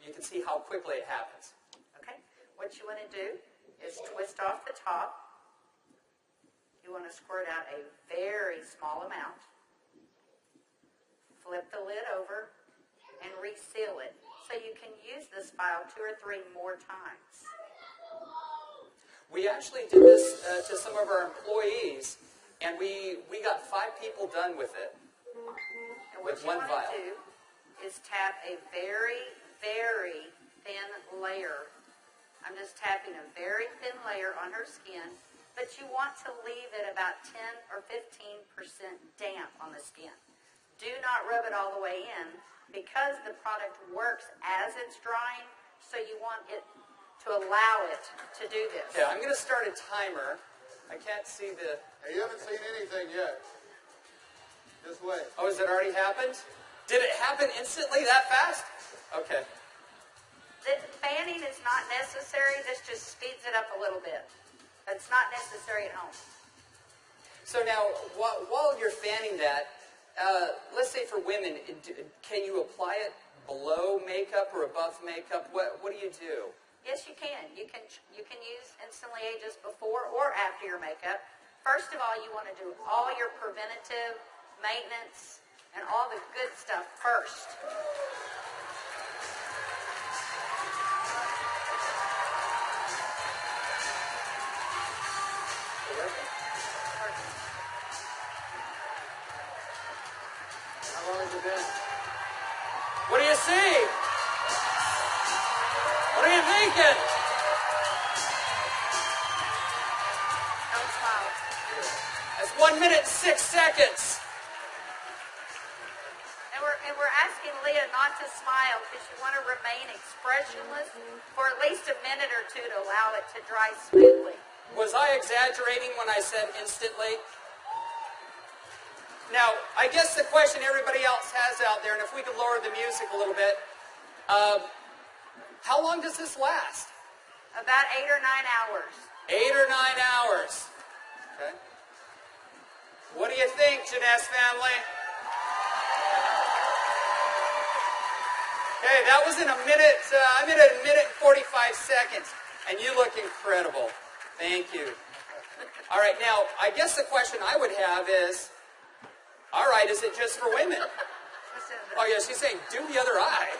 you can see how quickly it happens. Okay. What you want to do is twist off the top. You want to squirt out a very small amount. Flip the lid over and reseal it so you can use this file 2 or 3 more times. We actually did this to some of our employees, and we got 5 people done with it. And what you want to do is tap a very, very thin layer. I'm just tapping a very thin layer on her skin, but you want to leave it about 10 or 15% damp on the skin. Do not rub it all the way in because the product works as it's drying, so you want it to allow it to do this. Yeah, I'm going to start a timer. I can't see the... Hey, you haven't seen anything yet. Just wait. Oh, has it already happened? Did it happen instantly that fast? Okay. The fanning is not necessary. This just speeds it up a little bit. It's not necessary at home. So now, while you're fanning that, let's say for women, can you apply it below makeup or above makeup? What do you do? Yes, you can. You can use Instantly Ages before or after your makeup. First of all, you want to do all your preventative maintenance and all the good stuff first. How long has it been? What do you see? What are you thinking? Don't smile. That's 1 minute and 6 seconds. And we're asking Leah not to smile because you want to remain expressionless for at least a minute or 2 to allow it to dry smoothly. Was I exaggerating when I said instantly? Now, I guess the question everybody else has out there, and if we could lower the music a little bit, how long does this last? About 8 or 9 hours. 8 or 9 hours. Okay. What do you think, Jeunesse family? Okay, that was in a minute. I'm in a minute and 45 seconds, and you look incredible. Thank you. All right, now, I guess the question I would have is, all right, is it just for women? Oh, yeah, she's saying, do the other eye.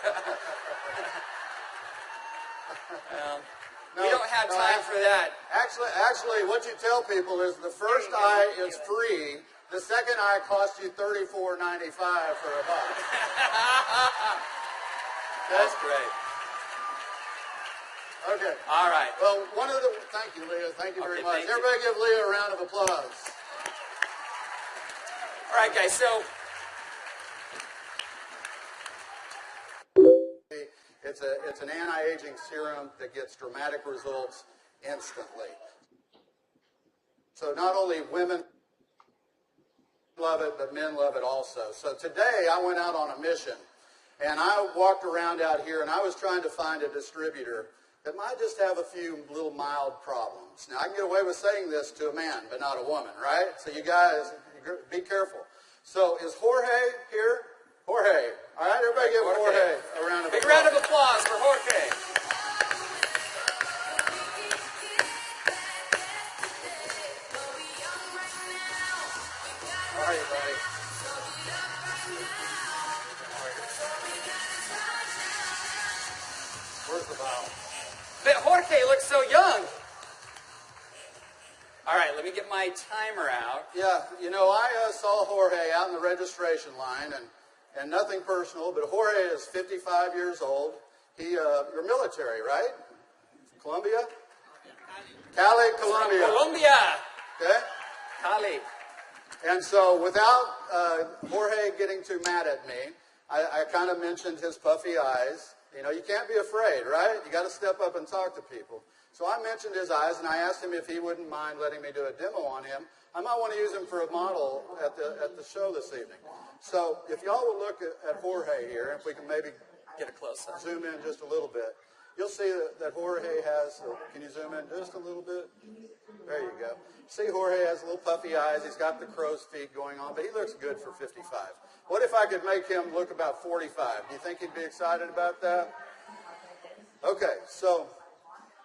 We don't have time for that. Actually, what you tell people is the first eye is free. The second eye costs you $34.95 for a buck. That's great. Okay. All right. Well, thank you, Leah. Thank you very much. Everybody give Leah a round of applause. All right, guys, so it's an anti-aging serum that gets dramatic results instantly. So not only women love it, but men love it also. So today I went out on a mission, and I walked around out here, and I was trying to find a distributor that might just have a few little mild problems. Now, I can get away with saying this to a man, but not a woman, right? So you guys, be careful. So is Jorge here? Jorge. All right, everybody give Jorge a round of applause. Big round of applause for Jorge. How are you, buddy? Where's the bottle? But Jorge looks so young. All right, let me get my timer out. Yeah, you know, I saw Jorge out in the registration line, and nothing personal, but Jorge is 55 years old. You're military, right? Colombia? Cali, Colombia. Colombia. Okay? Cali. And so without Jorge getting too mad at me, I kind of mentioned his puffy eyes. You know, you can't be afraid, right? You got to step up and talk to people. So I mentioned his eyes, and I asked him if he wouldn't mind letting me do a demo on him. I might want to use him for a model at the show this evening. So if y'all will look at Jorge here, if we can maybe get a close-up, zoom in just a little bit, you'll see that Jorge has, can you zoom in just a little bit? There you go. See, Jorge has little puffy eyes. He's got the crow's feet going on, but he looks good for 55. What if I could make him look about 45? Do you think he'd be excited about that? Okay, so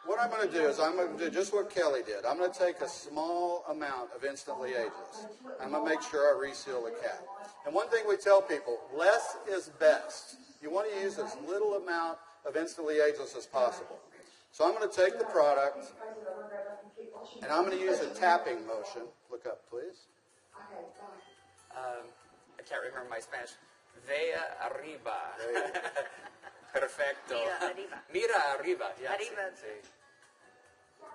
what I'm going to do is I'm going to do just what Kelly did. I'm going to take a small amount of Instantly Ageless. I'm going to make sure I reseal the cap. And one thing we tell people, less is best. You want to use as little amount of Instantly Ageless as possible. So I'm going to take the product, and I'm going to use a tapping motion. Look up, please. I can't remember my Spanish. Vea arriba. Perfecto. Mira arriba. Mira arriba. Yeah, Arriba. sí.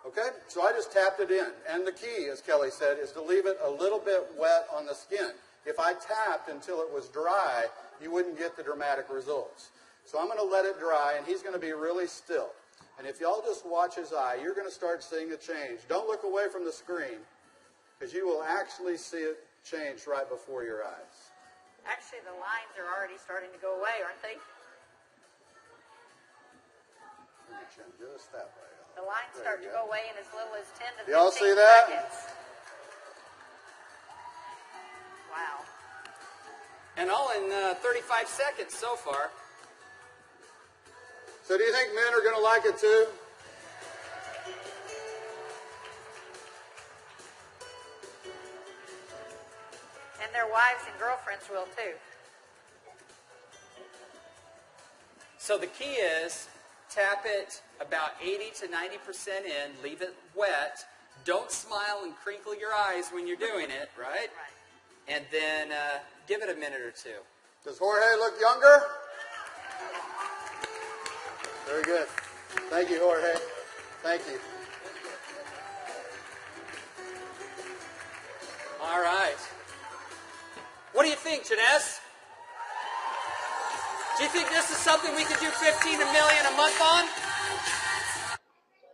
Okay, so I just tapped it in. And the key, as Kelly said, is to leave it a little bit wet on the skin. If I tapped until it was dry, you wouldn't get the dramatic results. So I'm going to let it dry, and he's going to be really still. And if y'all just watch his eye, you're going to start seeing a change. Don't look away from the screen, because you will actually see it change right before your eyes. Actually, the lines are already starting to go away, aren't they? Just that way. The lines There start you to go. go away in as little as 10 to 15 Y'all see that? seconds. Wow. And all in 35 seconds so far. So do you think men are going to like it too? And their wives and girlfriends will too. So the key is tap it about 80 to 90% in, leave it wet. Don't smile and crinkle your eyes when you're doing it, right? Right. And then give it a minute or two. Does Jorge look younger? Very good. Thank you, Jorge. Thank you. All right. What do you think, Janess? Do you think this is something we could do 15 million a month on?